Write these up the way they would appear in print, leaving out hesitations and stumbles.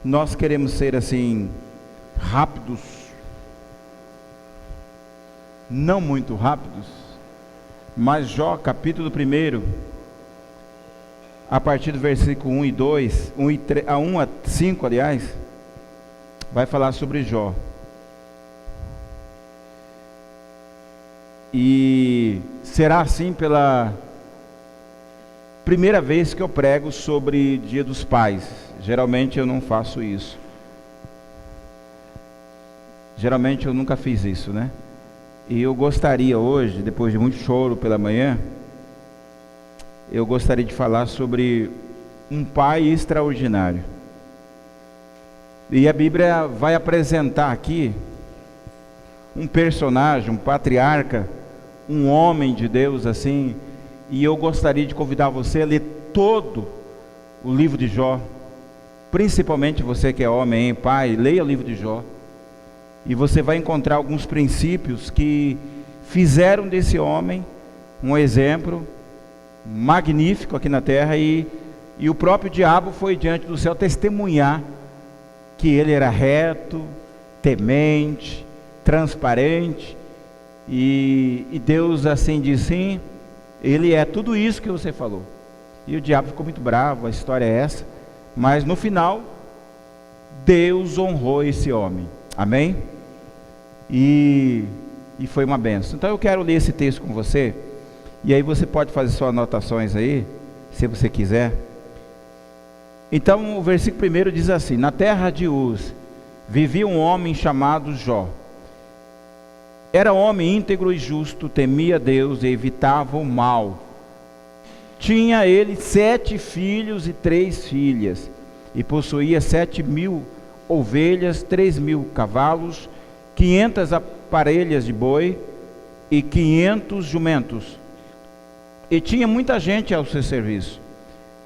nós queremos ser assim, rápidos, não muito rápidos, mas Jó, capítulo 1, a partir do versículo 1 e 2, 1 a 5, aliás, vai falar sobre Jó. E será assim pela primeira vez que eu prego sobre Dia dos Pais. Geralmente eu não faço isso. Geralmente eu nunca fiz isso, né? E eu gostaria hoje, depois de muito choro pela manhã, eu gostaria de falar sobre um pai extraordinário. E a Bíblia vai apresentar aqui um personagem, um patriarca, um homem de Deus assim, e eu gostaria de convidar você a ler todo o livro de Jó, principalmente você que é homem, hein, pai, leia o livro de Jó, e você vai encontrar alguns princípios que fizeram desse homem um exemplo magnífico aqui na terra, e o próprio diabo foi diante do céu testemunhar que ele era reto, temente, transparente, e Deus assim diz, sim, ele é tudo isso que você falou. E o diabo ficou muito bravo, a história é essa, mas no final Deus honrou esse homem, amém? E foi uma bênção. Então eu quero ler esse texto com você, e aí você pode fazer suas anotações aí, se você quiser. Então o versículo 1 diz assim: na terra de Uz vivia um homem chamado Jó. Era homem íntegro e justo, temia Deus e evitava o mal. Tinha ele 7 filhos e 3 filhas, e possuía 7.000 ovelhas, 3.000 cavalos, 500 parelhas de boi e 500 jumentos. E tinha muita gente ao seu serviço.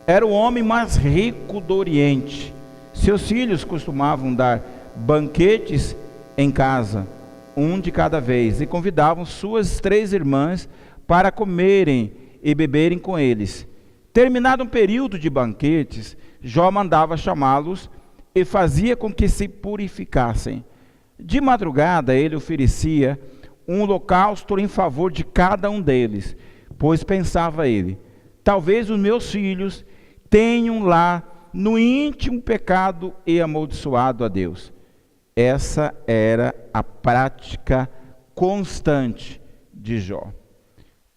Era o homem mais rico do Oriente. Seus filhos costumavam dar banquetes em casa, um de cada vez, e convidavam suas 3 irmãs para comerem e beberem com eles. Terminado um período de banquetes, Jó mandava chamá-los e fazia com que se purificassem. De madrugada ele oferecia um holocausto em favor de cada um deles, pois pensava ele, talvez os meus filhos tenham lá no íntimo pecado e amaldiçoado a Deus. Essa era a prática constante de Jó.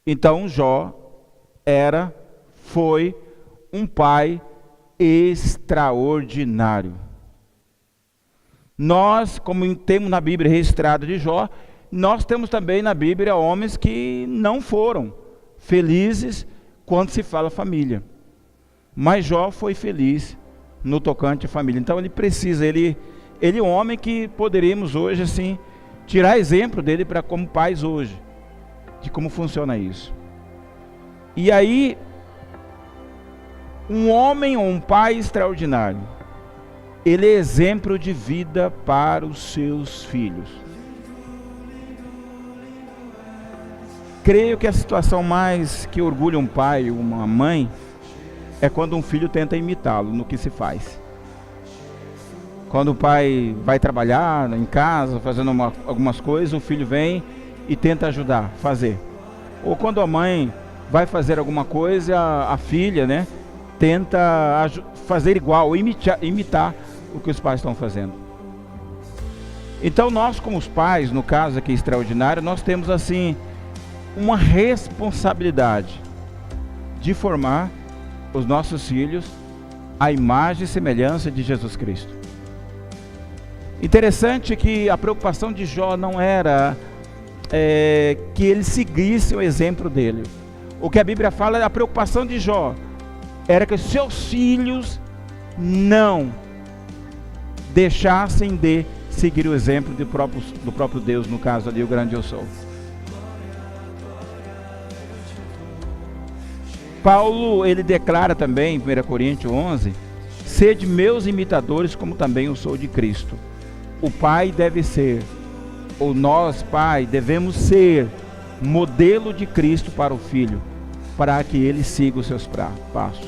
Então Jó foi um pai extraordinário. Nós, como temos na Bíblia registrado de Jó, nós temos também na Bíblia homens que não foram felizes quando se fala família. Mas Jó foi feliz no tocante à família. Então ele precisa, ele é um homem que poderíamos hoje assim tirar exemplo dele para como pais hoje, de como funciona isso. E aí, um homem ou um pai extraordinário, ele é exemplo de vida para os seus filhos. Creio que a situação mais que orgulha um pai ou uma mãe é quando um filho tenta imitá-lo no que se faz. Quando o pai vai trabalhar em casa, fazendo algumas coisas, o filho vem e tenta ajudar, fazer. Ou quando a mãe vai fazer alguma coisa, a filha, né, tenta fazer igual, imitar o que os pais estão fazendo. Então nós, como os pais, no caso aqui extraordinário, nós temos assim uma responsabilidade de formar os nossos filhos à imagem e semelhança de Jesus Cristo. Interessante que a preocupação de Jó não era que ele seguisse o exemplo dele. O que a Bíblia fala, a preocupação de Jó era que seus filhos não deixassem de seguir o exemplo do próprio Deus, no caso ali, o grande eu sou. Paulo, ele declara também, em 1 Coríntios 11, sede meus imitadores, como também eu sou de Cristo. O pai deve ser, ou nós, pai, devemos ser modelo de Cristo para o filho, para que ele siga os seus passos.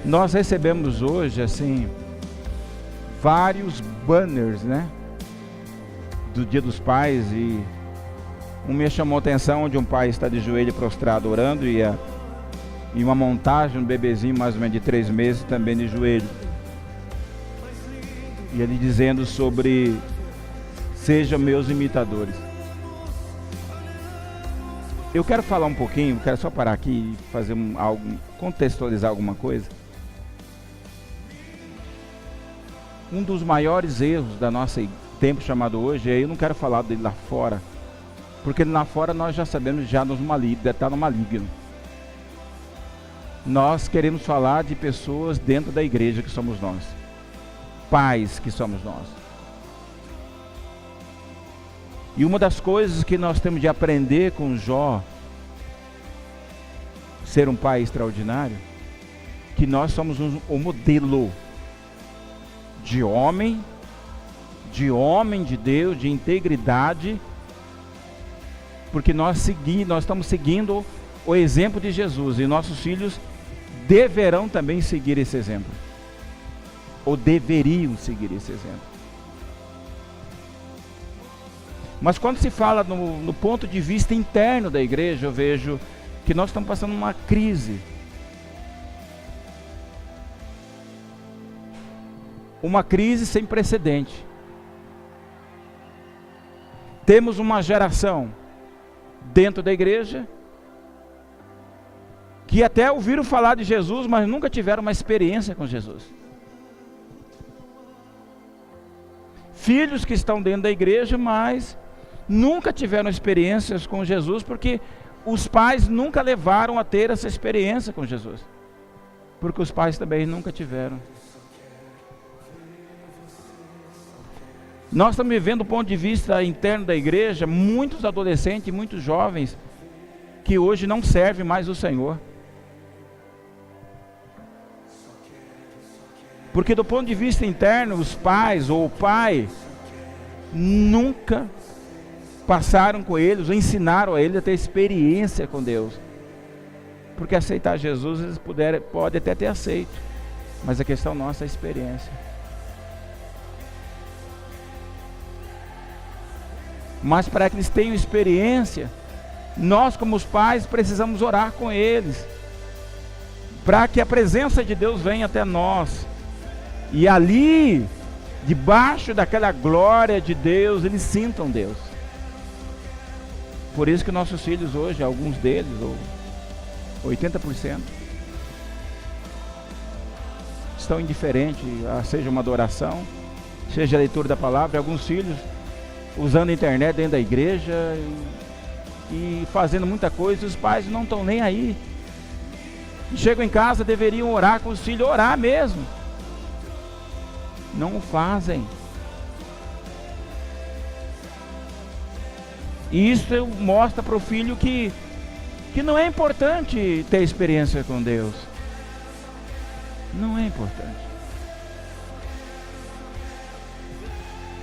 Nós recebemos hoje, assim, vários banners, né? Do Dia dos Pais, e um me chamou a atenção, onde um pai está de joelho prostrado orando, e uma montagem, um bebezinho mais ou menos de 3 meses também de joelho. E ele dizendo sobre: sejam meus imitadores. Eu quero falar um pouquinho, quero só parar aqui e fazer contextualizar alguma coisa. Um dos maiores erros da nossa tempo chamado hoje, eu não quero falar dele lá fora, porque lá fora nós já sabemos, já está no maligno. Nós queremos falar de pessoas dentro da igreja, que somos nós, pais que somos nós. E uma das coisas que nós temos de aprender com Jó, ser um pai extraordinário, que nós somos o modelo de homem de Deus, de integridade, porque nós estamos seguindo o exemplo de Jesus, e nossos filhos deverão também seguir esse exemplo, ou deveriam seguir esse exemplo. Mas quando se fala no ponto de vista interno da igreja, eu vejo que nós estamos passando uma crise. Uma crise sem precedente. Temos uma geração dentro da igreja que até ouviram falar de Jesus, mas nunca tiveram uma experiência com Jesus. Filhos que estão dentro da igreja, mas nunca tiveram experiências com Jesus, porque os pais nunca levaram a ter essa experiência com Jesus, porque os pais também nunca tiveram. Nós estamos vivendo do ponto de vista interno da igreja, muitos adolescentes, muitos jovens, que hoje não servem mais o Senhor. Porque do ponto de vista interno, os pais ou o pai nunca passaram com eles, ou ensinaram a eles a ter experiência com Deus. Porque aceitar Jesus, eles podem até ter aceito, mas a questão nossa é a experiência. Mas para que eles tenham experiência, nós como os pais precisamos orar com eles, para que a presença de Deus venha até nós, e ali, debaixo daquela glória de Deus, eles sintam Deus. Por isso que nossos filhos hoje, alguns deles, ou 80%, estão indiferentes, seja uma adoração, seja a leitura da palavra. Alguns filhos usando a internet dentro da igreja e fazendo muita coisa, os pais não estão nem aí. Chegam em casa, deveriam orar com os filhos, orar mesmo. Não o fazem. E isso mostra para o filho que não é importante ter experiência com Deus. Não é importante.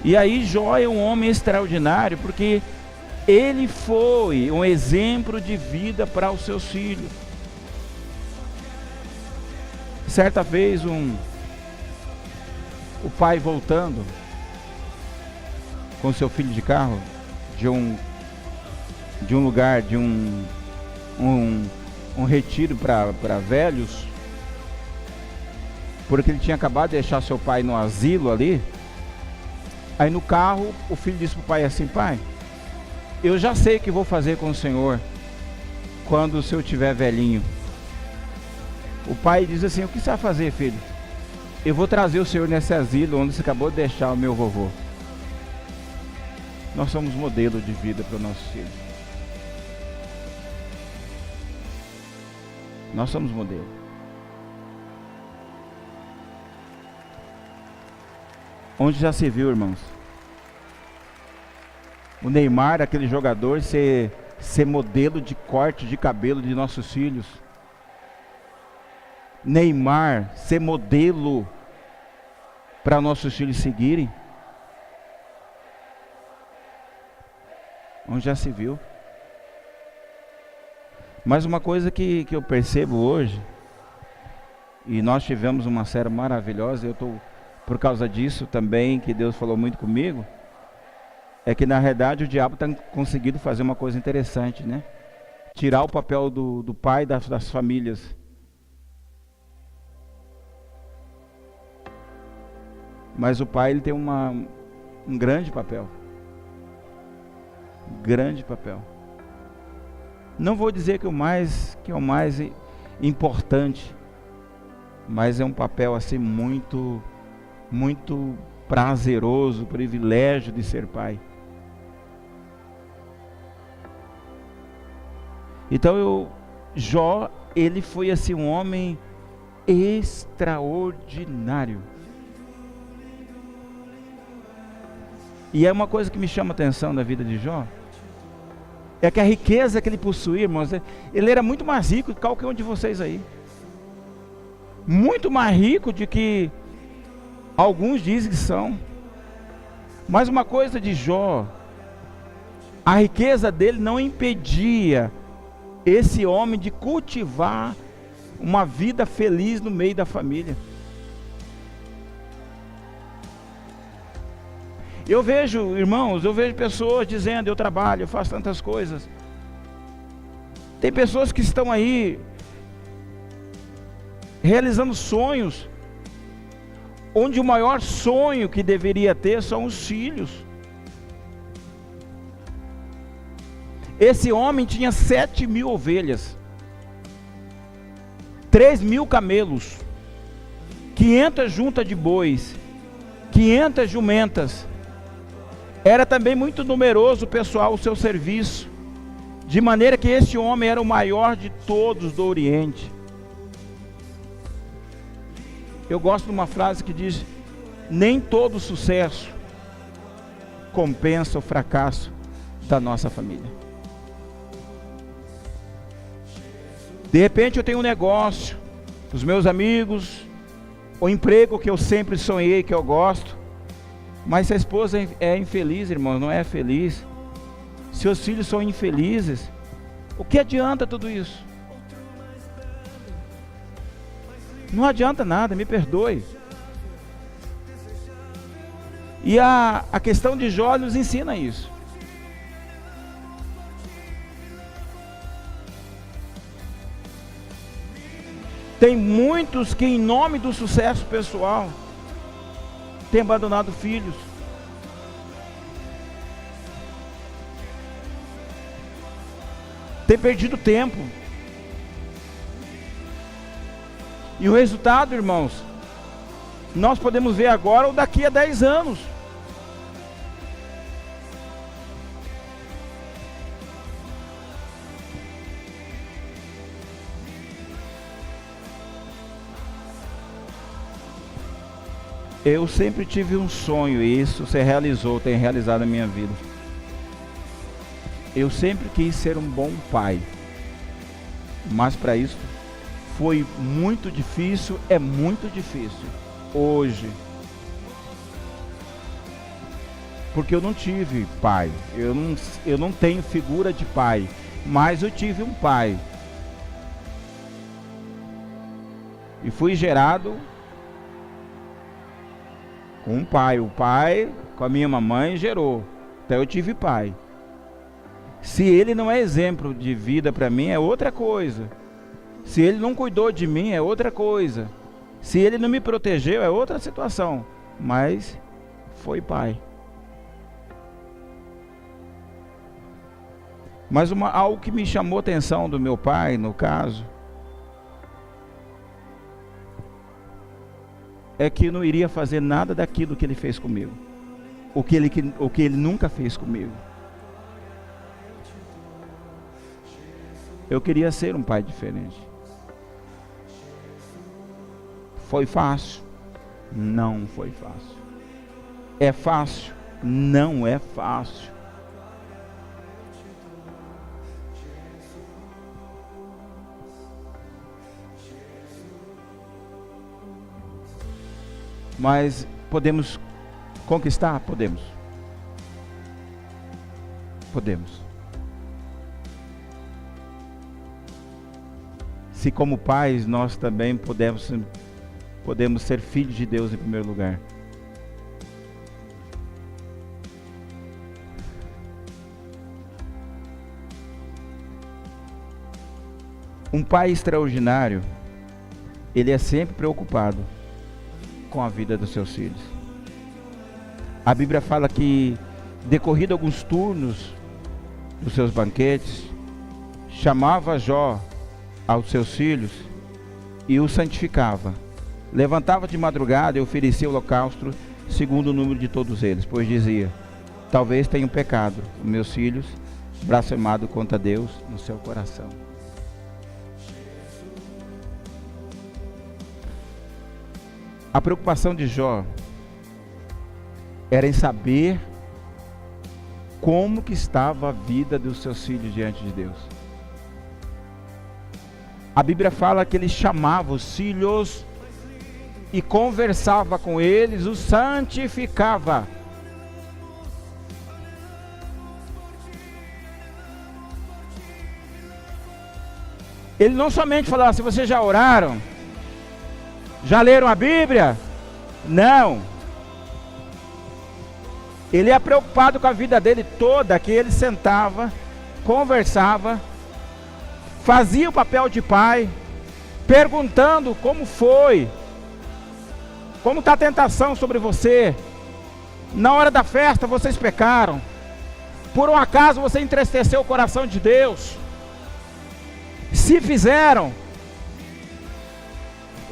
E aí Jó é um homem extraordinário, porque ele foi um exemplo de vida para os seus filhos. Certa vez o pai voltando com seu filho de carro de um lugar, de um retiro para velhos, porque ele tinha acabado de deixar seu pai no asilo ali. Aí no carro o filho disse para o pai assim: pai, eu já sei o que vou fazer com o senhor quando o senhor estiver velhinho. O pai diz assim: o que você vai fazer, filho? Eu vou trazer o senhor nesse asilo onde você acabou de deixar o meu vovô. Nós somos modelo de vida para os nossos filhos. Nós somos modelo. Onde já se viu, irmãos, o Neymar, aquele jogador, ser modelo de corte de cabelo de nossos filhos? Neymar ser modelo para nossos filhos seguirem? Onde já se viu? Mas uma coisa que eu percebo hoje E nós tivemos uma série maravilhosa. Eu estou, por causa disso também, que Deus falou muito comigo, é que na realidade o diabo está conseguindo fazer uma coisa interessante, né? Tirar o papel do pai das famílias. Mas o pai, ele tem um grande papel. Grande papel. Não vou dizer que é o mais importante, mas é um papel assim muito prazeroso, privilégio de ser pai. Então Jó, ele foi assim um homem extraordinário. E é uma coisa que me chama a atenção da vida de Jó, é que a riqueza que ele possuía, irmãos, ele era muito mais rico que qualquer um de vocês aí. Muito mais rico do que alguns dizem que são. Mas uma coisa de Jó, a riqueza dele não impedia esse homem de cultivar uma vida feliz no meio da família. Eu vejo, irmãos, pessoas dizendo, eu trabalho, eu faço tantas coisas. Tem pessoas que estão aí realizando sonhos, onde o maior sonho que deveria ter são os filhos. Esse homem tinha 7.000 ovelhas, 3.000 camelos, 500 juntas de bois, 500 jumentas. Era também muito numeroso o pessoal ao seu serviço, de maneira que esse homem era o maior de todos do Oriente. Eu gosto de uma frase que diz: nem todo sucesso compensa o fracasso da nossa família. De repente eu tenho um negócio, os meus amigos, o emprego que eu sempre sonhei, que eu gosto, mas se a esposa é infeliz, irmão, não é feliz, se os filhos são infelizes, o que adianta tudo isso? Não adianta nada, me perdoe. E a questão de Jó nos ensina isso. Tem muitos que, em nome do sucesso pessoal, têm abandonado filhos. Têm perdido tempo. E o resultado, irmãos, nós podemos ver agora ou daqui a 10 anos. Eu sempre tive um sonho, e isso se realizou, tem realizado na minha vida. Eu sempre quis ser um bom pai, mas para isso foi muito difícil, é muito difícil hoje, porque eu não tive pai, eu não tenho figura de pai, mas eu tive um pai, e fui gerado com um pai. O pai com a minha mamãe gerou, então eu tive pai. Se ele não é exemplo de vida para mim, é outra coisa. Se ele não cuidou de mim, é outra coisa. Se ele não me protegeu, é outra situação. Mas foi pai. Mas algo que me chamou a atenção do meu pai, no caso, é que eu não iria fazer nada daquilo que ele fez comigo. O que ele nunca fez comigo. Eu queria ser um pai diferente. Foi fácil? Não foi fácil. É fácil? Não é fácil. Mas podemos conquistar? Podemos. Podemos. se como pais nós também podemos ser filhos de Deus em primeiro lugar. Um pai extraordinário, ele é sempre preocupado com a vida dos seus filhos. A Bíblia fala que, decorrido alguns turnos dos seus banquetes, chamava Jó aos seus filhos e os santificava. Levantava de madrugada e oferecia o holocausto segundo o número de todos eles, pois dizia: talvez tenham pecado, meus filhos, blasfemado contra Deus no seu coração. A preocupação de Jó era em saber como que estava a vida dos seus filhos diante de Deus. A Bíblia fala que ele chamava os filhos e conversava com eles, os santificava. Ele não somente falava: se vocês já oraram, já leram a Bíblia? Não. Ele é preocupado com a vida dele toda, que ele sentava, conversava, fazia o papel de pai, perguntando como foi, como está a tentação sobre você. Na hora da festa vocês pecaram, por um acaso você entristeceu o coração de Deus? Se fizeram,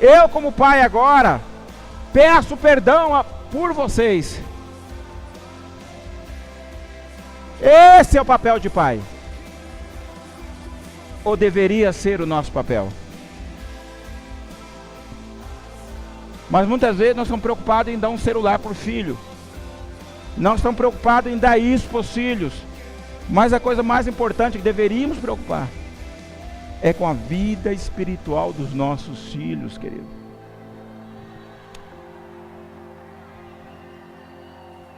eu como pai agora peço perdão por vocês. Esse é o papel de pai. Ou deveria ser o nosso papel. Mas muitas vezes nós estamos preocupados em dar um celular para o filho. Nós estamos preocupados em dar isso para os filhos. Mas a coisa mais importante que deveríamos preocupar é com a vida espiritual dos nossos filhos, querido.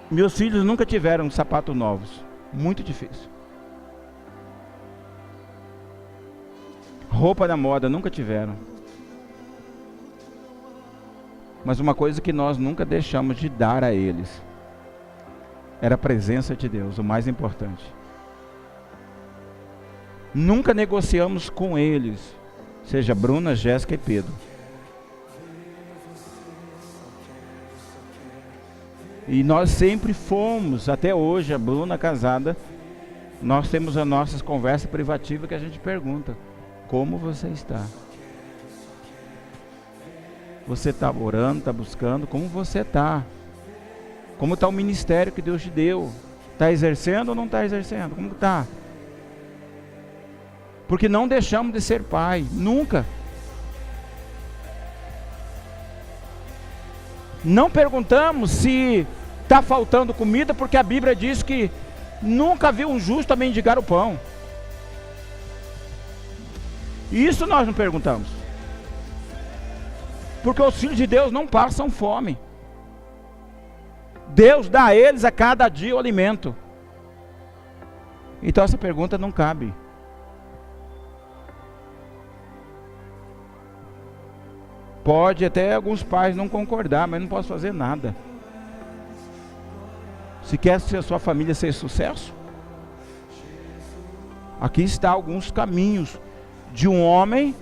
Meus filhos nunca tiveram sapatos novos. Muito difícil. Roupa da moda nunca tiveram. Mas uma coisa que nós nunca deixamos de dar a eles era a presença de Deus, o mais importante. Nunca negociamos com eles, seja Bruna, Jéssica e Pedro. E nós sempre fomos, até hoje, a Bruna casada, nós temos as nossas conversas privativas que a gente pergunta: como você está? Você está orando, está buscando? Como você está? Como está o ministério que Deus te deu? Está exercendo ou não está exercendo? Como está? Porque não deixamos de ser pai, nunca. Não perguntamos se está faltando comida, porque a Bíblia diz que nunca viu um justo a mendigar o pão. Isso nós não perguntamos. Porque os filhos de Deus não passam fome. Deus dá a eles a cada dia o alimento. Então essa pergunta não cabe. Pode até alguns pais não concordar, mas não posso fazer nada. Se quer que a sua família seja sucesso, aqui está alguns caminhos de um homem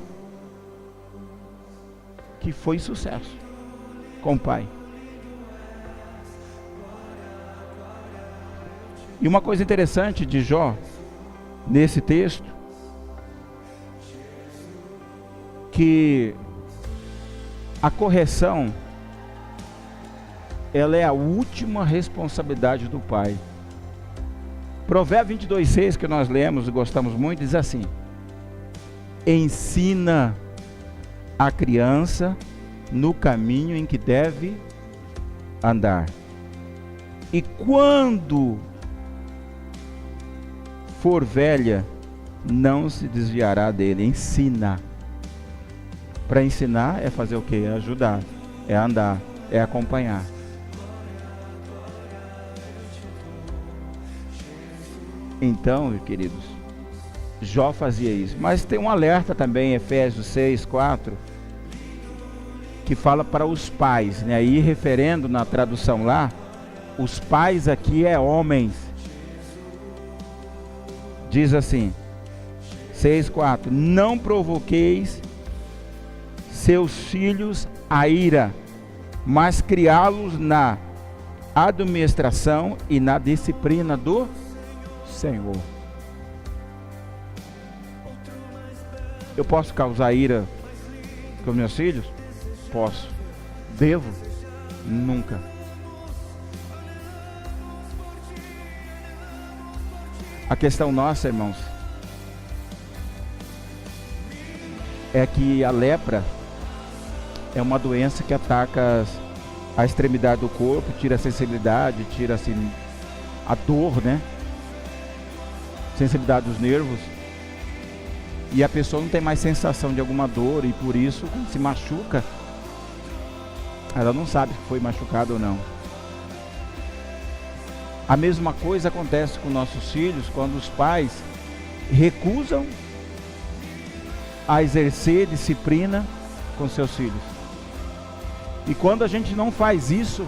que foi sucesso com o pai. E uma coisa interessante de Jó, nesse texto, que a correção, ela é a última responsabilidade do pai. Provérbio 22:6, que nós lemos e gostamos muito, diz assim: ensina a criança no caminho em que deve andar, e quando for velha, não se desviará dele. Ensina. Para ensinar é fazer o quê? É ajudar, é andar, é acompanhar. Então, queridos, Jó fazia isso. Mas tem um alerta também, Efésios 6, 4, que fala para os pais, né? Aí referendo na tradução lá, os pais aqui é homens. Diz assim, 6:4: não provoqueis seus filhos a ira, mas criá-los na admoestação e na disciplina do Senhor. Eu posso causar ira com meus filhos? Posso. Devo? Nunca. A questão nossa, irmãos, é que a lepra é uma doença que ataca a extremidade do corpo, tira a sensibilidade, tira assim, a dor, né? Sensibilidade dos nervos. E a pessoa não tem mais sensação de alguma dor, e por isso, quando se machuca, ela não sabe se foi machucada ou não. A mesma coisa acontece com nossos filhos quando os pais recusam a exercer disciplina com seus filhos. E quando a gente não faz isso,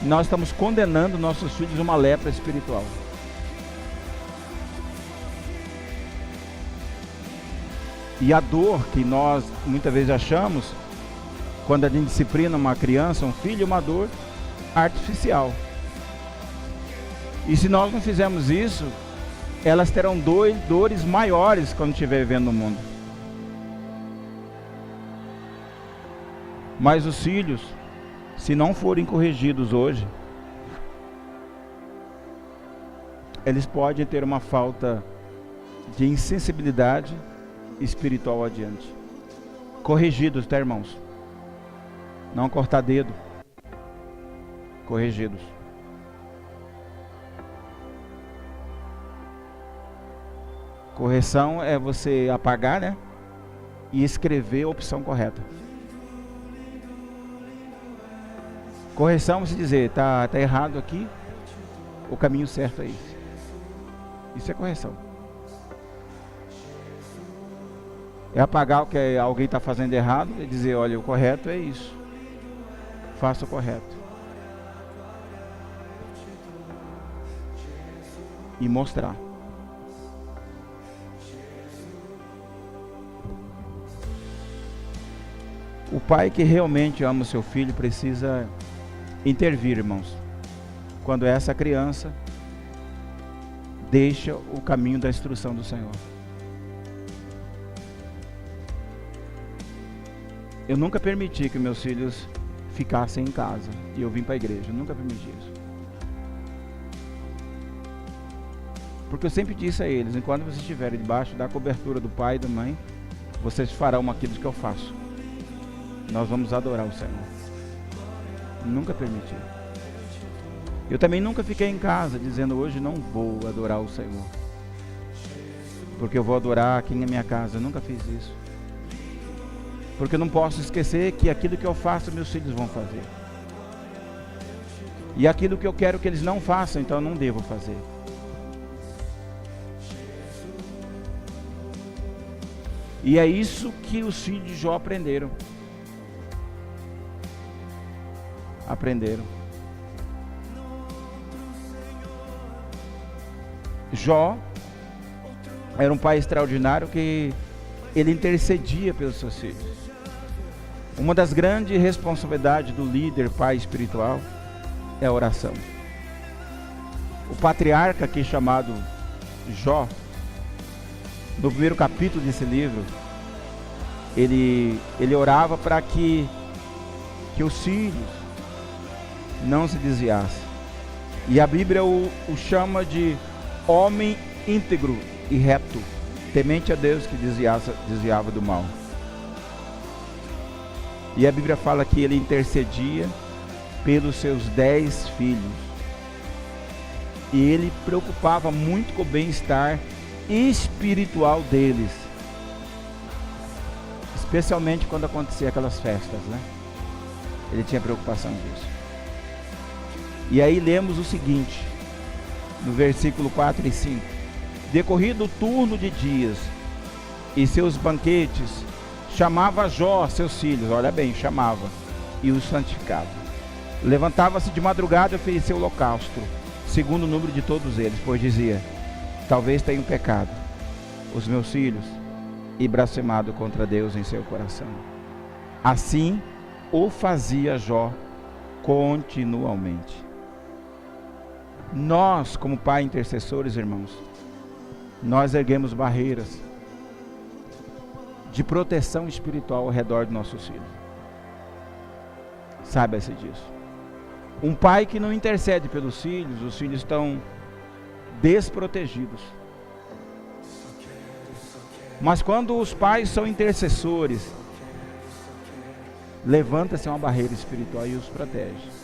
nós estamos condenando nossos filhos a uma lepra espiritual. E a dor que nós muitas vezes achamos, quando a gente disciplina uma criança, um filho, é uma dor artificial. E se nós não fizermos isso, elas terão dores maiores quando estiver vivendo no mundo. Mas os filhos, se não forem corrigidos hoje, eles podem ter uma falta de insensibilidade espiritual adiante. Corrigidos, tá, irmãos? Não cortar dedo. Corrigidos. Correção é você apagar, né? E escrever a opção correta. Correção é você dizer, tá errado aqui, o caminho certo é esse. Isso é correção. É apagar o que alguém está fazendo errado e dizer, olha, o correto é isso. Faça o correto. E mostrar. O pai que realmente ama o seu filho precisa intervir, irmãos, quando essa criança deixa o caminho da instrução do Senhor. Eu nunca permiti que meus filhos ficassem em casa e eu vim para a igreja. Eu nunca permiti isso. Porque eu sempre disse a eles, enquanto vocês estiverem debaixo da cobertura do pai e da mãe, vocês farão aquilo que eu faço. Nós vamos adorar o Senhor. Nunca permiti. Eu também nunca fiquei em casa dizendo, hoje não vou adorar o Senhor, porque eu vou adorar aqui na minha casa. Eu nunca fiz isso. Porque eu não posso esquecer que aquilo que eu faço, meus filhos vão fazer. E aquilo que eu quero que eles não façam, então eu não devo fazer. E é isso que os filhos de Jó aprenderam. Jó era um pai extraordinário que ele intercedia pelos seus filhos. Uma das grandes responsabilidades do líder, pai espiritual, é a oração. O patriarca aqui chamado Jó, no primeiro capítulo desse livro, ele orava para que os filhos não se desviassem. E a Bíblia o chama de homem íntegro e reto, temente a Deus, que desviava do mal. E a Bíblia fala que ele intercedia pelos seus 10 filhos. E ele preocupava muito com o bem-estar espiritual deles. Especialmente quando acontecia aquelas festas, né? Ele tinha preocupação disso. E aí lemos o seguinte, no versículo 4 e 5. Decorrido o turno de dias e seus banquetes, chamava Jó seus filhos, olha bem, chamava, e os santificava. Levantava-se de madrugada e oferecia o holocausto, segundo o número de todos eles, pois dizia: talvez tenham pecado os meus filhos e blasfemado contra Deus em seu coração. Assim o fazia Jó continuamente. Nós, como pai intercessores, irmãos, nós erguemos barreiras de proteção espiritual ao redor de nossos filhos. Saiba-se disso. Um pai que não intercede pelos filhos, os filhos estão desprotegidos. Mas quando os pais são intercessores, levanta-se uma barreira espiritual e os protege.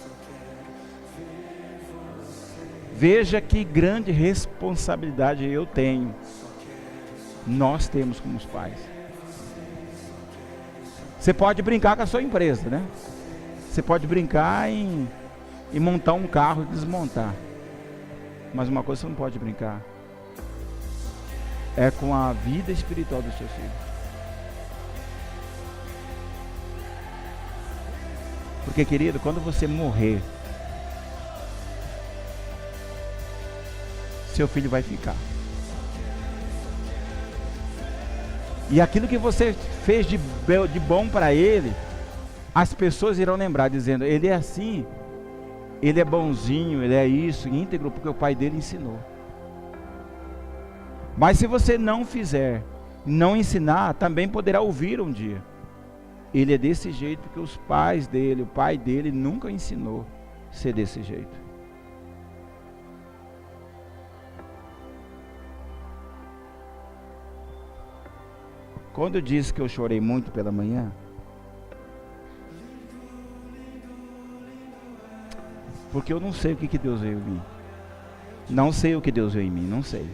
Veja que grande responsabilidade eu tenho, nós temos como os pais. Você pode brincar com a sua empresa, né? Você pode brincar em montar um carro e desmontar. Mas uma coisa você não pode brincar, é com a vida espiritual dos seus filhos. Porque, querido, quando você morrer, seu filho vai ficar. E aquilo que você fez de bom para ele, as pessoas irão lembrar, dizendo: ele é assim, ele é bonzinho, ele é isso, íntegro, porque o pai dele ensinou. Mas se você não fizer, não ensinar, também poderá ouvir um dia: ele é desse jeito porque os pais dele, o pai dele nunca ensinou a ser desse jeito. Quando eu disse que eu chorei muito pela manhã, porque eu não sei o que Deus veio em mim. Não sei o que Deus veio em mim, não sei.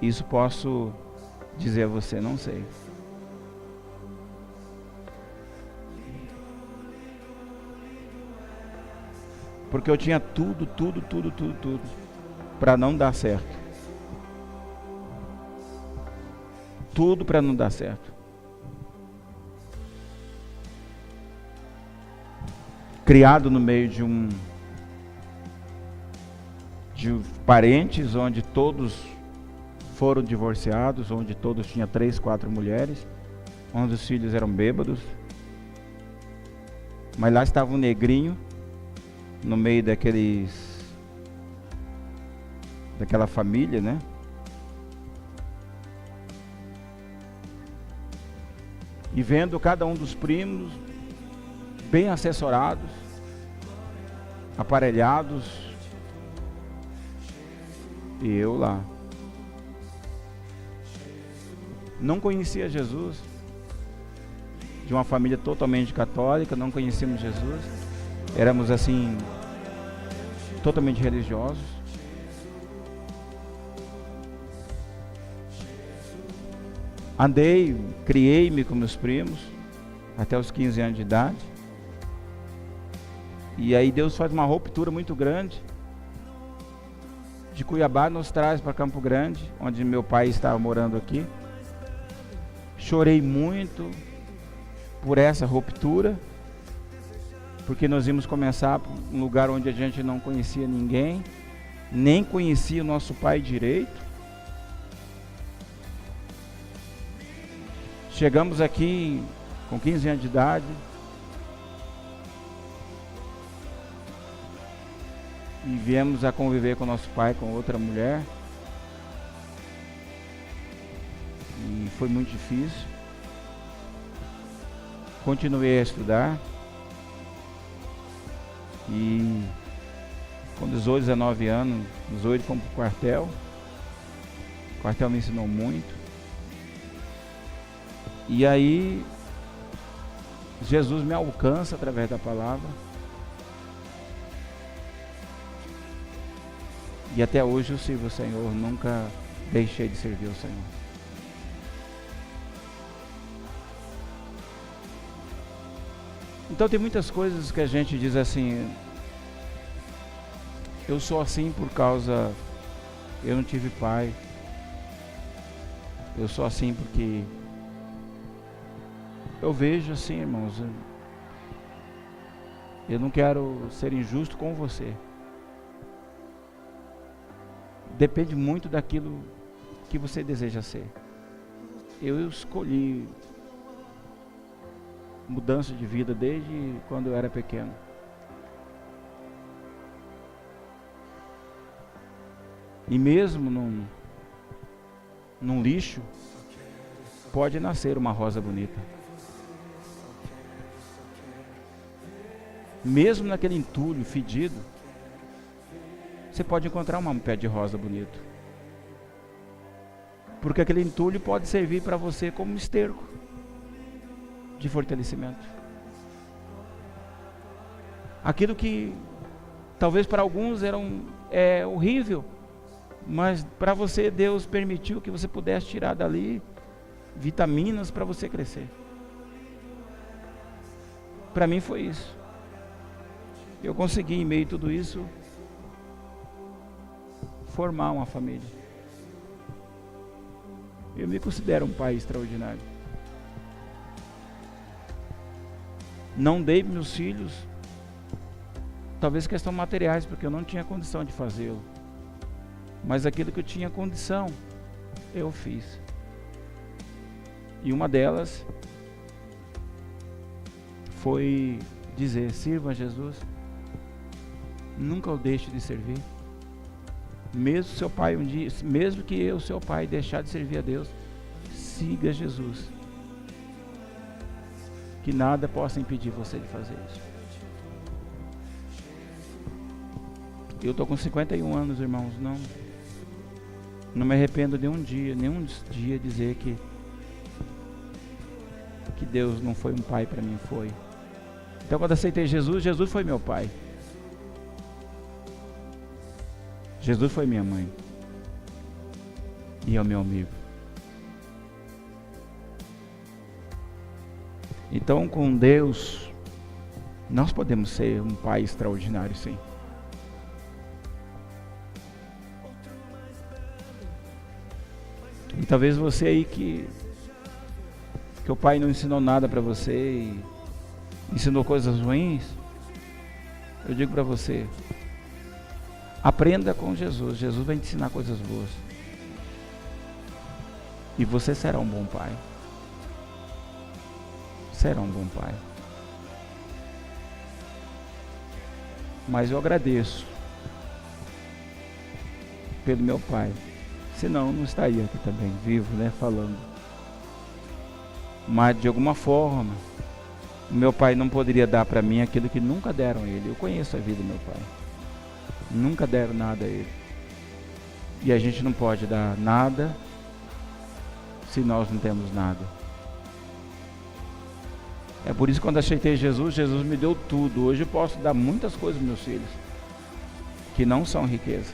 Isso posso dizer a você, não sei. Porque eu tinha tudo para não dar certo. Tudo para não dar certo. Criado no meio de parentes onde todos foram divorciados, onde todos tinham 3, 4 mulheres, onde os filhos eram bêbados. Mas lá estava um negrinho no meio daquela família, né? E vendo cada um dos primos bem assessorados, aparelhados, e eu lá. Não conhecia Jesus, de uma família totalmente católica, não conhecíamos Jesus, éramos assim, totalmente religiosos. Andei, criei-me com meus primos, até os 15 anos de idade. E aí Deus faz uma ruptura muito grande. De Cuiabá nos traz para Campo Grande, onde meu pai estava morando aqui. Chorei muito por essa ruptura, porque nós íamos começar um lugar onde a gente não conhecia ninguém, nem conhecia o nosso pai direito. Chegamos aqui com 15 anos de idade. E viemos a conviver com nosso pai, com outra mulher. E foi muito difícil. Continuei a estudar. E com 18, 19 anos, 18 fomos para o quartel. O quartel me ensinou muito. E aí, Jesus me alcança através da palavra. E até hoje eu sirvo o Senhor, nunca deixei de servir o Senhor. Então tem muitas coisas que a gente diz assim: eu sou assim por causa, eu não tive pai, Eu sou assim porque eu vejo assim, irmãos, eu não quero ser injusto com você. Depende muito daquilo que você deseja ser. Eu escolhi mudança de vida desde quando eu era pequeno. E mesmo num lixo, pode nascer uma rosa bonita. Mesmo naquele entulho fedido, você pode encontrar um pé de rosa bonito. Porque aquele entulho pode servir para você como esterco de fortalecimento. Aquilo que talvez para alguns é horrível, mas para você Deus permitiu que você pudesse tirar dali vitaminas para você crescer. Para mim foi isso. Eu consegui, em meio a tudo isso, formar uma família. Eu me considero um pai extraordinário. Não dei para meus filhos, talvez questão materiais, porque eu não tinha condição de fazê-lo. Mas aquilo que eu tinha condição, eu fiz. E uma delas foi dizer: sirva a Jesus, nunca o deixe de servir. Mesmo seu pai mesmo que eu, seu pai, deixar de servir a Deus, siga Jesus. Que nada possa impedir você de fazer isso. Eu estou com 51 anos, irmãos, não me arrependo de nenhum dia dizer que Deus não foi um pai para mim, foi. Então quando aceitei Jesus, Jesus foi meu pai. Jesus foi minha mãe. E é o meu amigo. Então com Deus, nós podemos ser um pai extraordinário, sim. E talvez você aí que o pai não ensinou nada para você e ensinou coisas ruins, eu digo para você: aprenda com Jesus. Jesus vai te ensinar coisas boas. E você será um bom pai. Será um bom pai. Mas eu agradeço pelo meu pai. Senão eu não estaria aqui também, vivo, né, falando. Mas de alguma forma, meu pai não poderia dar para mim aquilo que nunca deram a ele. Eu conheço a vida do meu pai. Nunca deram nada a ele. E a gente não pode dar nada se nós não temos nada. É por isso que quando aceitei Jesus, Jesus me deu tudo. Hoje eu posso dar muitas coisas aos meus filhos que não são riqueza.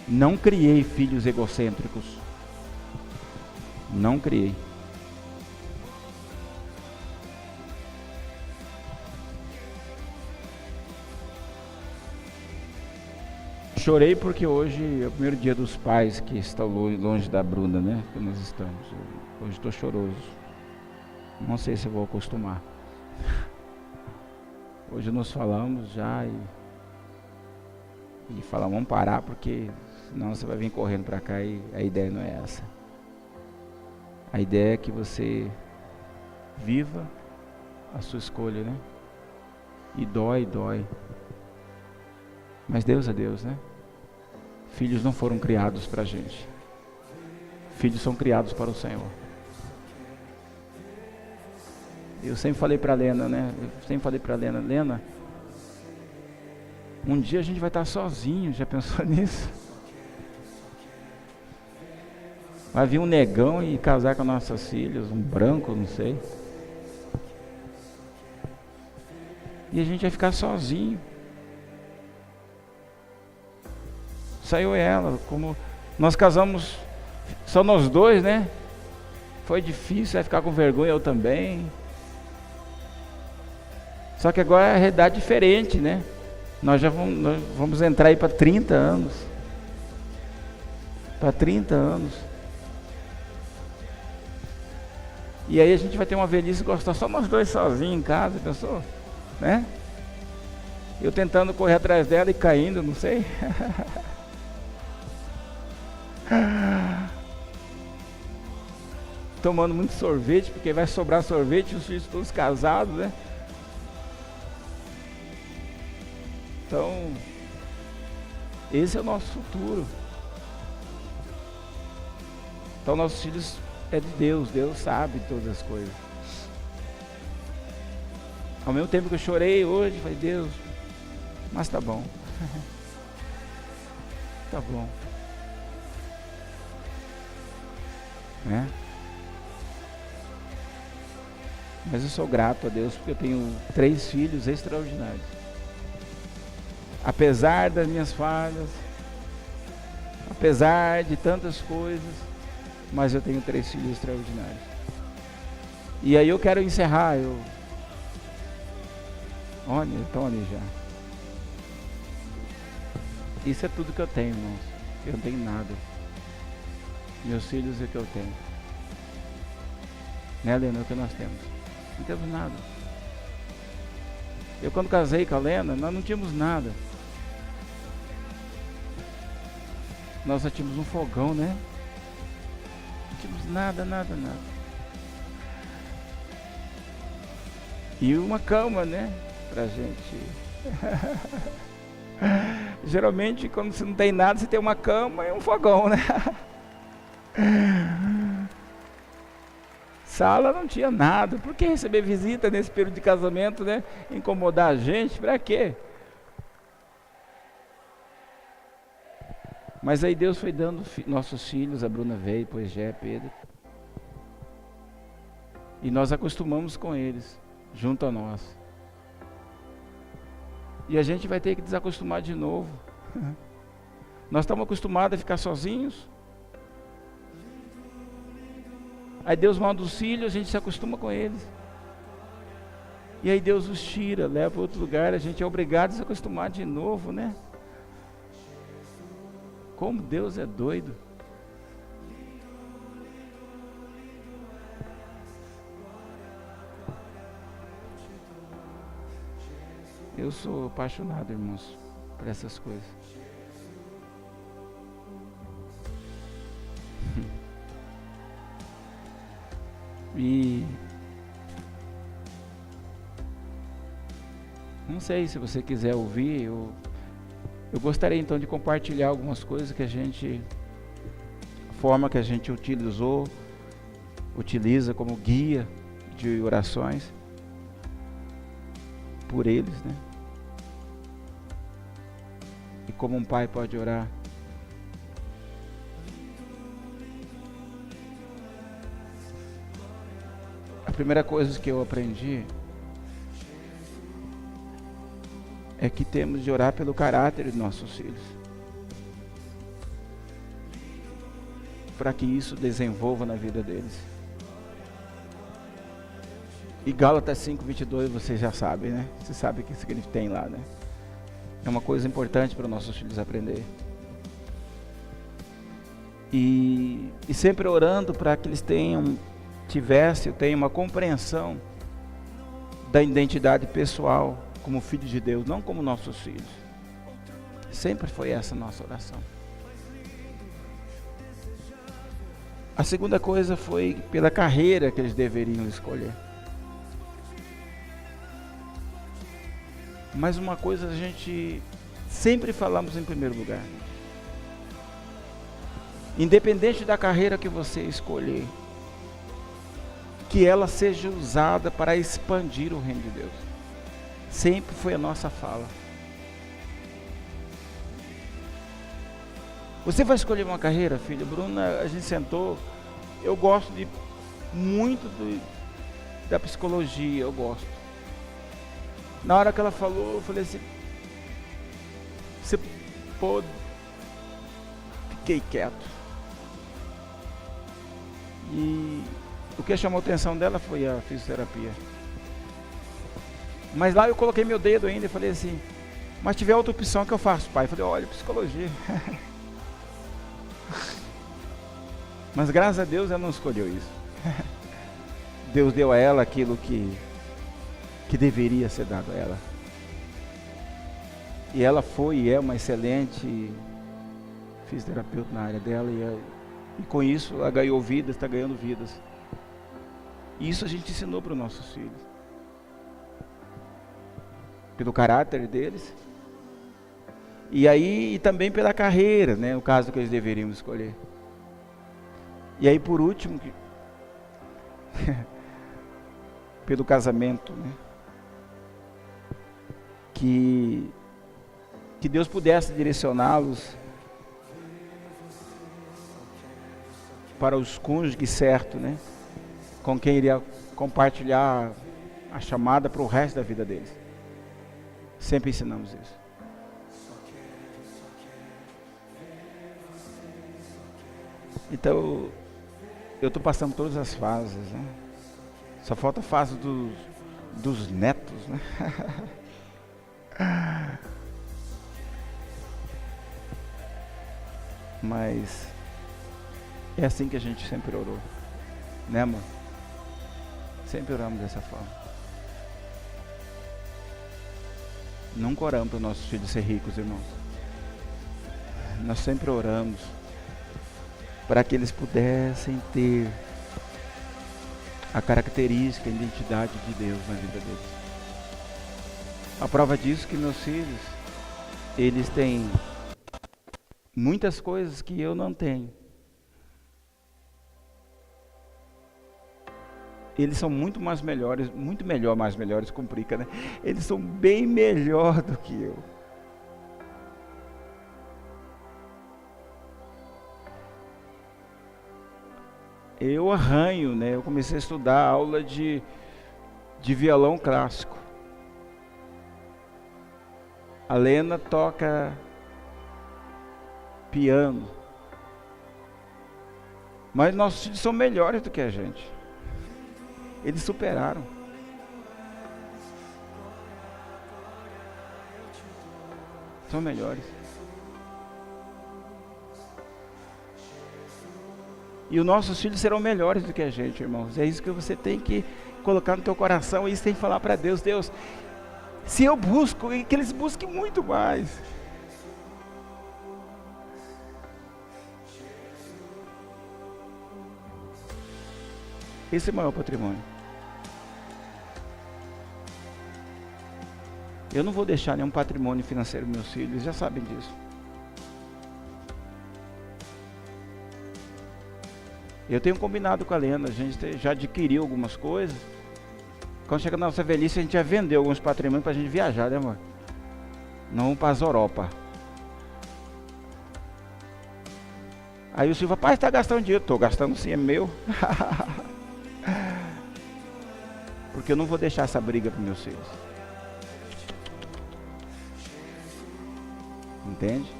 Não criei filhos egocêntricos. Não criei. Chorei porque hoje é o primeiro dia dos pais que estão longe da Bruna, né? Que nós estamos. Hoje estou choroso. Não sei se eu vou acostumar. Hoje nós falamos já e falamos: vamos parar porque senão você vai vir correndo para cá e a ideia não é essa. A ideia é que você viva a sua escolha, né? E dói. Mas Deus é Deus, né? Filhos não foram criados para a gente. Filhos são criados para o Senhor. Eu sempre falei para a Lena, né? Lena, um dia a gente vai estar sozinho, já pensou nisso? Vai vir um negão e casar com nossas filhas, um branco, não sei. E a gente vai ficar sozinho. Saiu ela, como nós casamos só nós dois, né? Foi difícil, vai ficar com vergonha, eu também. Só que agora é a realidade diferente, né? Nós vamos entrar aí para 30 anos. Para 30 anos. E aí a gente vai ter uma velhice gostosa, só nós dois sozinhos em casa, pensou? Né? Eu tentando correr atrás dela e caindo, não sei. Tomando muito sorvete, porque vai sobrar sorvete, os filhos todos casados, né? Então, esse é o nosso futuro. Então, nossos filhos é de Deus, Deus sabe todas as coisas. Ao mesmo tempo que eu chorei hoje, falei, Deus, mas tá bom. Tá bom. Né? Mas eu sou grato a Deus porque eu tenho 3 filhos extraordinários. Apesar das minhas falhas, apesar de tantas coisas, mas eu tenho 3 filhos extraordinários. E aí eu quero encerrar. Olha, estão ali já. Isso é tudo que eu tenho, irmãos. Eu não tenho nada. Meus filhos é o que eu tenho. Né, Lena? É o que nós temos. Não temos nada. Eu quando casei com a Lena, nós não tínhamos nada. Nós só tínhamos um fogão, né? Não tínhamos nada. E uma cama, né? Pra gente. Geralmente quando você não tem nada, você tem uma cama e um fogão, né? Sala não tinha nada. Por que receber visita nesse período de casamento, né? Incomodar a gente, pra quê? Mas aí Deus foi dando nossos filhos, a Bruna veio, depois Jé, Pedro. E nós acostumamos com eles, junto a nós. E a gente vai ter que desacostumar de novo. Nós estamos acostumados a ficar sozinhos. Aí Deus manda os filhos, a gente se acostuma com eles. E aí Deus os tira, leva para outro lugar, a gente é obrigado a se acostumar de novo, né? Como Deus é doido. Eu sou apaixonado, irmãos, por essas coisas. E não sei se você quiser ouvir, eu gostaria então de compartilhar algumas coisas que a forma que a gente utiliza como guia de orações por eles, né? E como um pai pode orar. A primeira coisa que eu aprendi é que temos de orar pelo caráter de nossos filhos, para que isso desenvolva na vida deles. E Gálatas 5:22 vocês já sabem, né? Você sabe o que significa, tem lá, né? É uma coisa importante para nossos filhos aprender. E sempre orando para que eles tenham uma compreensão da identidade pessoal como filho de Deus, não como nossos filhos. Sempre foi essa a nossa oração. A segunda coisa foi pela carreira que eles deveriam escolher. Mas uma coisa a gente sempre falamos em primeiro lugar. Independente da carreira que você escolher, que ela seja usada para expandir o reino de Deus. Sempre foi a nossa fala. Você vai escolher uma carreira, filha? Bruna, a gente sentou. Eu gosto muito da psicologia, eu gosto. Na hora que ela falou, eu falei assim, você pode... Fiquei quieto. E o que chamou a atenção dela foi a fisioterapia. Mas lá eu coloquei meu dedo ainda e falei assim, mas tiver outra opção que eu faço, pai? Eu falei, olha, psicologia. Mas graças a Deus ela não escolheu isso. Deus deu a ela aquilo que deveria ser dado a ela. E ela foi e é uma excelente fisioterapeuta na área dela, e com isso ela ganhou vidas, está ganhando vidas. E isso a gente ensinou para os nossos filhos, pelo caráter deles, e aí e também pela carreira, né, o caso que eles deveriam escolher. E aí por último, pelo casamento, né, que Deus pudesse direcioná-los para os cônjuges certos, né, com quem iria compartilhar a chamada para o resto da vida deles. Sempre ensinamos isso. Então, eu estou passando todas as fases, né? Só falta a fase dos netos, né? Mas é assim que a gente sempre orou, né, amor? Sempre oramos dessa forma. Nunca oramos para os nossos filhos ser ricos, irmãos. Nós sempre oramos para que eles pudessem ter a característica, a identidade de Deus na vida deles. A prova disso é que meus filhos, eles têm muitas coisas que eu não tenho. Eles são muito mais melhores, mais melhores, complica, né? Eles são bem melhor do que eu. Eu arranho, né? Eu comecei a estudar aula de violão clássico. A Lena toca piano. Mas nossos filhos são melhores do que a gente. Eles superaram. São melhores. E os nossos filhos serão melhores do que a gente, irmãos. É isso que você tem que colocar no teu coração. E isso tem que falar para Deus. Deus, se eu busco, que eles busquem muito mais. Esse é o maior patrimônio. Eu não vou deixar nenhum patrimônio financeiro dos meus filhos, já sabem disso. Eu tenho combinado com a Lena, a gente já adquiriu algumas coisas. Quando chega na nossa velhice, a gente já vendeu alguns patrimônios para a gente viajar, né, amor? Não vamos para as Europa. Aí o Silvio, rapaz, está gastando dinheiro. Estou gastando sim, é meu. Porque eu não vou deixar essa briga para meus filhos. Entende?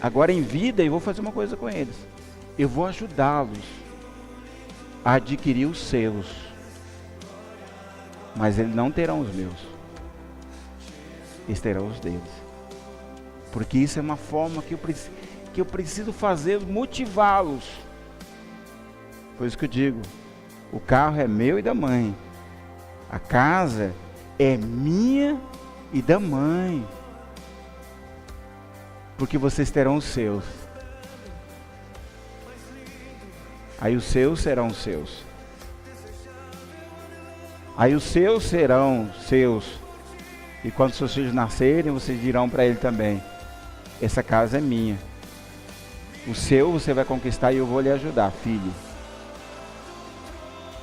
Agora em vida eu vou fazer uma coisa com eles. Eu vou ajudá-los a adquirir os seus. Mas eles não terão os meus. Eles terão os deles. Porque isso é uma forma que eu preciso fazer, motivá-los. Por isso que eu digo, o carro é meu e da mãe. A casa é minha e da mãe. Porque vocês terão os seus. Aí os seus serão seus. Aí os seus serão seus. E quando seus filhos nascerem, vocês dirão para ele também: essa casa é minha. O seu você vai conquistar e eu vou lhe ajudar, filho.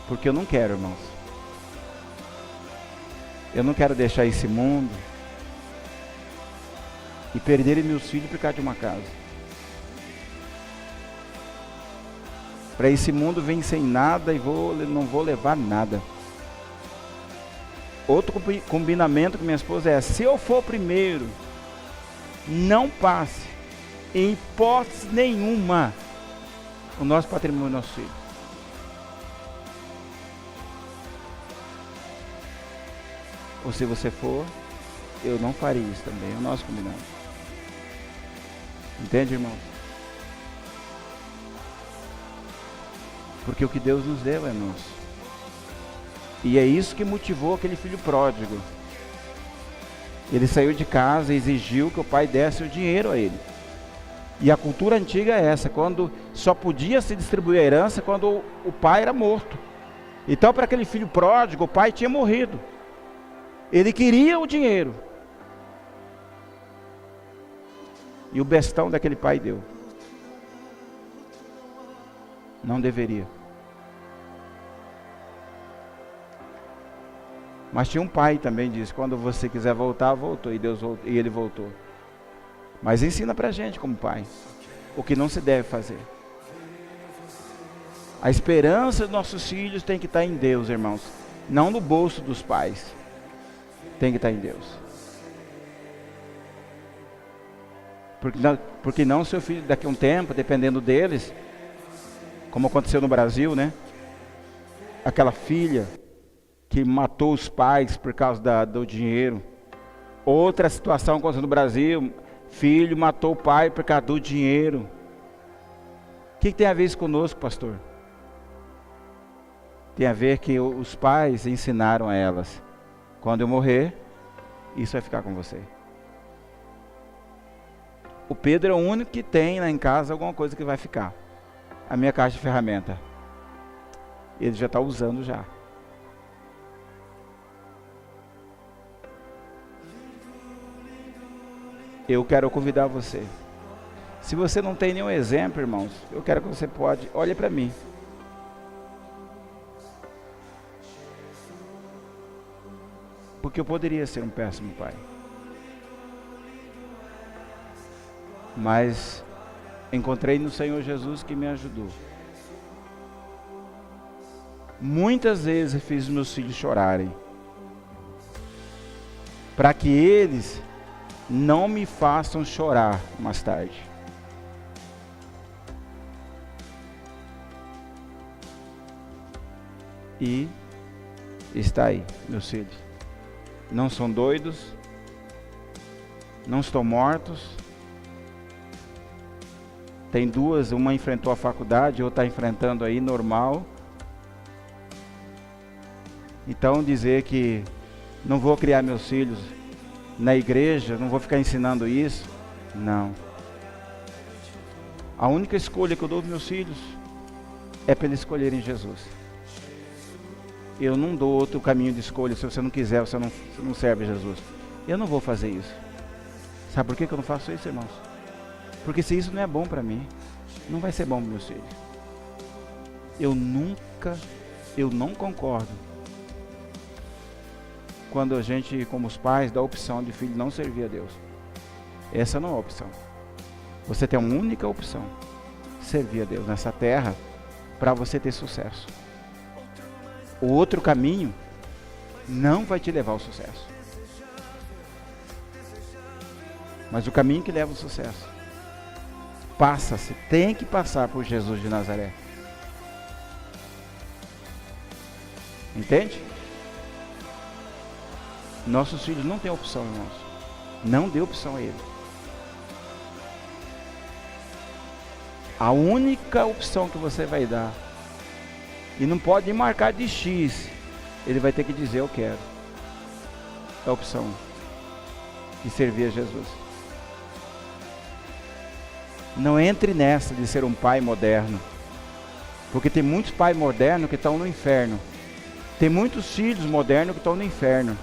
Porque eu não quero, irmãos. Eu não quero deixar esse mundo e perderem meus filhos por causa de uma casa. Para esse mundo vem sem nada e não vou levar nada. Outro combinamento com minha esposa é: se eu for primeiro, não passe, em hipótese nenhuma, o nosso patrimônio, nosso filho. Ou se você for, eu não faria isso também. É o nosso combinado. Entende, irmão? Porque o que Deus nos deu é nosso. E é isso que motivou aquele filho pródigo. Ele saiu de casa e exigiu que o pai desse o dinheiro a ele. E a cultura antiga é essa, quando só podia se distribuir a herança quando o pai era morto. Então, para aquele filho pródigo, o pai tinha morrido. Ele queria o dinheiro. E o bestão daquele pai deu. Não deveria. Mas tinha um pai também, disse, quando você quiser voltar, voltou. E ele voltou. Mas ensina pra gente como pai o que não se deve fazer. A esperança dos nossos filhos tem que estar em Deus, irmãos. Não no bolso dos pais. Tem que estar em Deus. Porque não seu filho, daqui a um tempo, dependendo deles, como aconteceu no Brasil, né? Aquela filha que matou os pais por causa do dinheiro. Outra situação aconteceu no Brasil, filho matou o pai por causa do dinheiro. O que tem a ver isso conosco, pastor? Tem a ver que os pais ensinaram a elas: quando eu morrer, isso vai ficar com você. O Pedro é o único que tem lá em casa alguma coisa que vai ficar. A minha caixa de ferramenta. Ele já está usando já. Eu quero convidar você. Se você não tem nenhum exemplo, irmãos, eu quero que você olhe para mim. Porque eu poderia ser um péssimo pai. Mas encontrei no Senhor Jesus que me ajudou. Muitas vezes eu fiz meus filhos chorarem, para que eles não me façam chorar mais tarde. E está aí, meus filhos. Não são doidos, não estão mortos. Tem duas, uma enfrentou a faculdade, outra está enfrentando aí, normal. Então dizer que não vou criar meus filhos na igreja, não vou ficar ensinando isso, não. A única escolha que eu dou aos meus filhos é para eles escolherem Jesus. Eu não dou outro caminho de escolha. Se você não quiser, você não serve a Jesus. Eu não vou fazer isso. Sabe por que eu não faço isso, irmãos? Porque se isso não é bom para mim, não vai ser bom para meus filhos. Eu não concordo quando a gente, como os pais, dá a opção de filho não servir a Deus. Essa não é a opção. Você tem uma única opção: servir a Deus nessa terra, para você ter sucesso. O outro caminho não vai te levar ao sucesso. Mas o caminho que leva ao sucesso passa-se, tem que passar por Jesus de Nazaré. Entende? Nossos filhos não têm opção, irmãos. Não dê opção a ele. A única opção que você vai dar, e não pode marcar de X, ele vai ter que dizer: eu quero. É a opção de servir a Jesus. Não entre nessa de ser um pai moderno, porque tem muitos pais modernos que estão no inferno. Tem muitos filhos modernos que estão no inferno.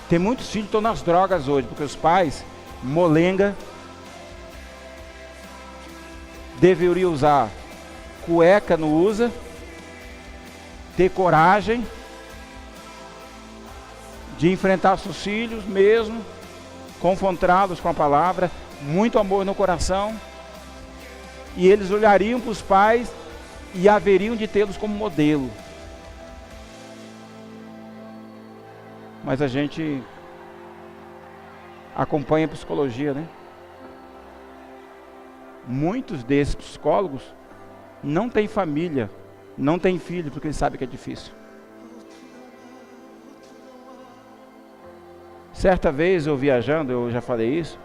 Tem muitos filhos que estão nas drogas hoje, porque os pais, molenga, deveriam usar cueca, não usa, ter coragem de enfrentar seus filhos mesmo, confrontá-los com a palavra, muito amor no coração, e eles olhariam para os pais e haveriam de tê-los como modelo. Mas a gente acompanha a psicologia, né? Muitos desses psicólogos não têm família, não têm filho, porque eles sabem que é difícil. Certa vez eu viajando, eu já falei isso,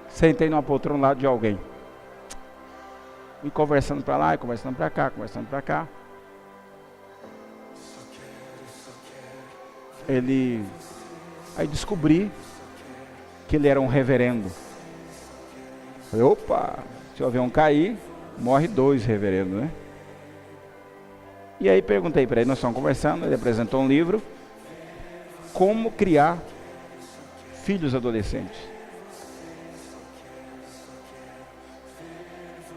sentei numa poltrona lá de alguém, e conversando para lá, e conversando para cá, conversando para cá. Aí descobri que ele era um reverendo. Falei, opa, se o avião cair, morre 2 reverendos, né? E aí perguntei para ele, nós estamos conversando, ele apresentou um livro, Como Criar Filhos Adolescentes.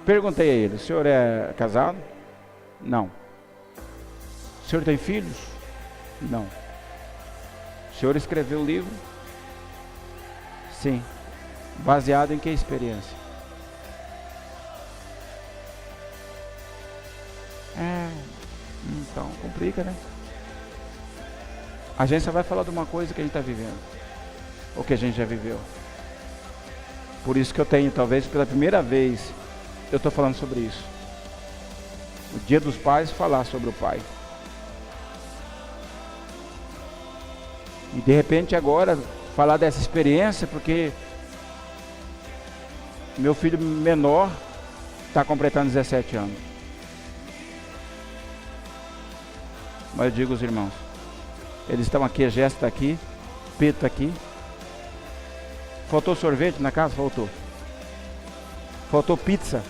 Perguntei a ele, o senhor é casado? Não. O senhor tem filhos? Não. O senhor escreveu o livro? Sim. Baseado em que experiência? Então, complica, né? A gente só vai falar de uma coisa que a gente está vivendo, ou que a gente já viveu. Por isso que eu tenho, talvez pela primeira vez, eu estou falando sobre isso. O Dia dos Pais, falar sobre o pai. E de repente agora, falar dessa experiência, porque meu filho menor está completando 17 anos. Mas eu digo aos irmãos, eles estão aqui, a Jéssica está aqui, Pedro está aqui. Faltou sorvete na casa? Faltou. Faltou pizza?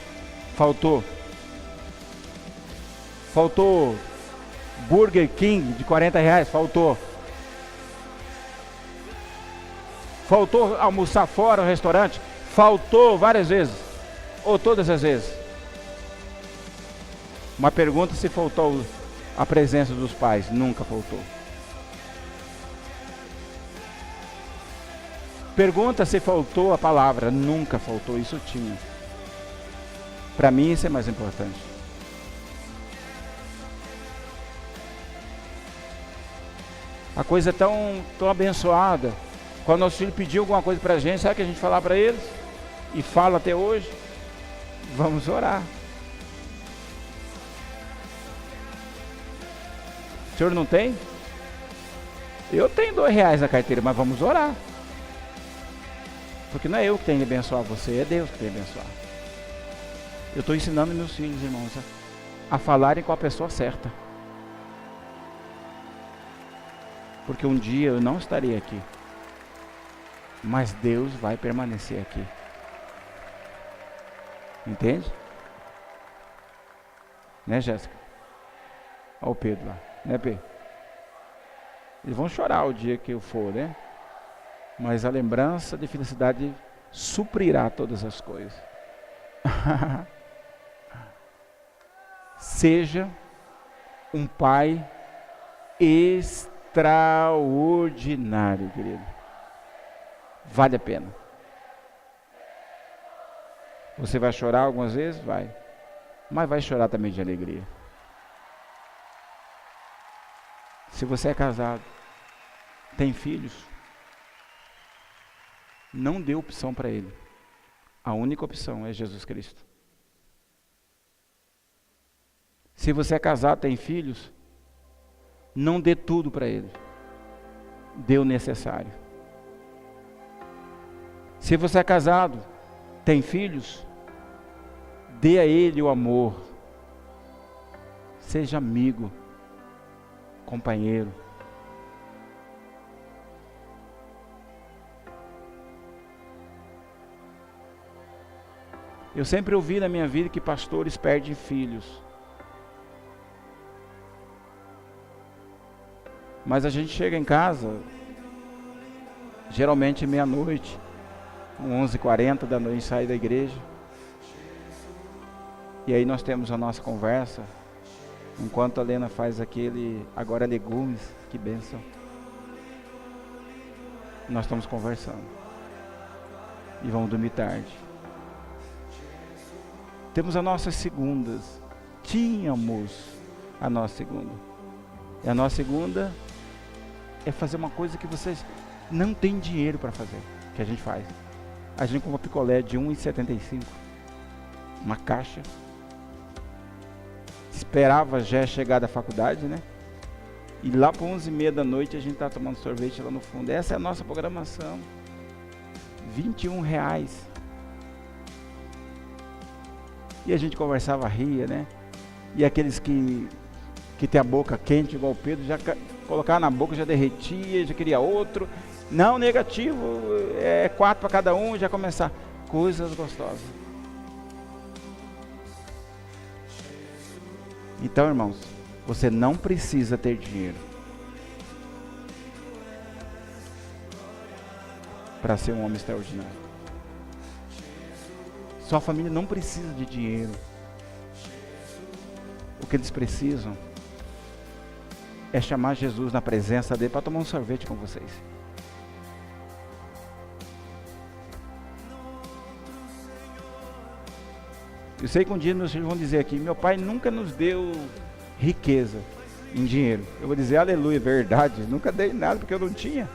Faltou. Faltou Burger King de R$40? Faltou. Faltou almoçar fora no restaurante? Faltou várias vezes. Ou todas as vezes. Uma pergunta se faltou a presença dos pais. Nunca faltou. Pergunta se faltou a palavra. Nunca faltou, isso tinha. Para mim isso é mais importante. A coisa é tão abençoada. Quando nosso filho pediu alguma coisa para a gente, sabe o que a gente falar para eles? E fala até hoje? Vamos orar. O senhor não tem? Eu tenho R$2 na carteira, mas vamos orar. Porque não é eu que tenho que abençoar você, é Deus que tem que abençoar. Eu estou ensinando meus filhos, irmãos, a falarem com a pessoa certa. Porque um dia eu não estarei aqui. Mas Deus vai permanecer aqui. Entende? Né, Jéssica? Olha o Pedro lá. Né, Pedro? Eles vão chorar o dia que eu for, né? Mas a lembrança de felicidade suprirá todas as coisas. Seja um pai extraordinário, querido. Vale a pena. Você vai chorar algumas vezes? Vai. Mas vai chorar também de alegria. Se você é casado, tem filhos, não dê opção para ele. A única opção é Jesus Cristo. Se você é casado, tem filhos, não dê tudo para ele. Dê o necessário. Se você é casado, tem filhos, dê a ele o amor. Seja amigo, companheiro. Eu sempre ouvi na minha vida que pastores perdem filhos. Mas a gente chega em casa, geralmente meia-noite, 11h40 da noite, sai da igreja. E aí nós temos a nossa conversa, enquanto a Lena faz aquele, agora legumes, que bênção. Nós estamos conversando. E vamos dormir tarde. Temos as nossas segundas. Tínhamos a nossa segunda. E a nossa segunda é fazer uma coisa que vocês não têm dinheiro para fazer, que a gente faz. A gente compra picolé de R$1,75, uma caixa. Esperava já chegar da faculdade, né? E lá por 11h30 da noite a gente está tomando sorvete lá no fundo. Essa é a nossa programação. R$21. E a gente conversava, ria, né? E aqueles que que tem a boca quente igual o Pedro, já colocava na boca, já derretia, já queria outro. Não, negativo, 4 para cada um, já começar. Coisas gostosas. Então, irmãos, você não precisa ter dinheiro para ser um homem extraordinário. Sua família não precisa de dinheiro. O que eles precisam é chamar Jesus na presença dele para tomar um sorvete com vocês. Eu sei que um dia meus filhos vão dizer aqui: meu pai nunca nos deu riqueza em dinheiro. Eu vou dizer: aleluia, verdade, nunca dei nada porque eu não tinha.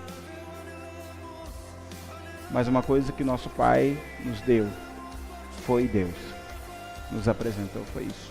Mas uma coisa que nosso pai nos deu foi Deus, nos apresentou, foi isso.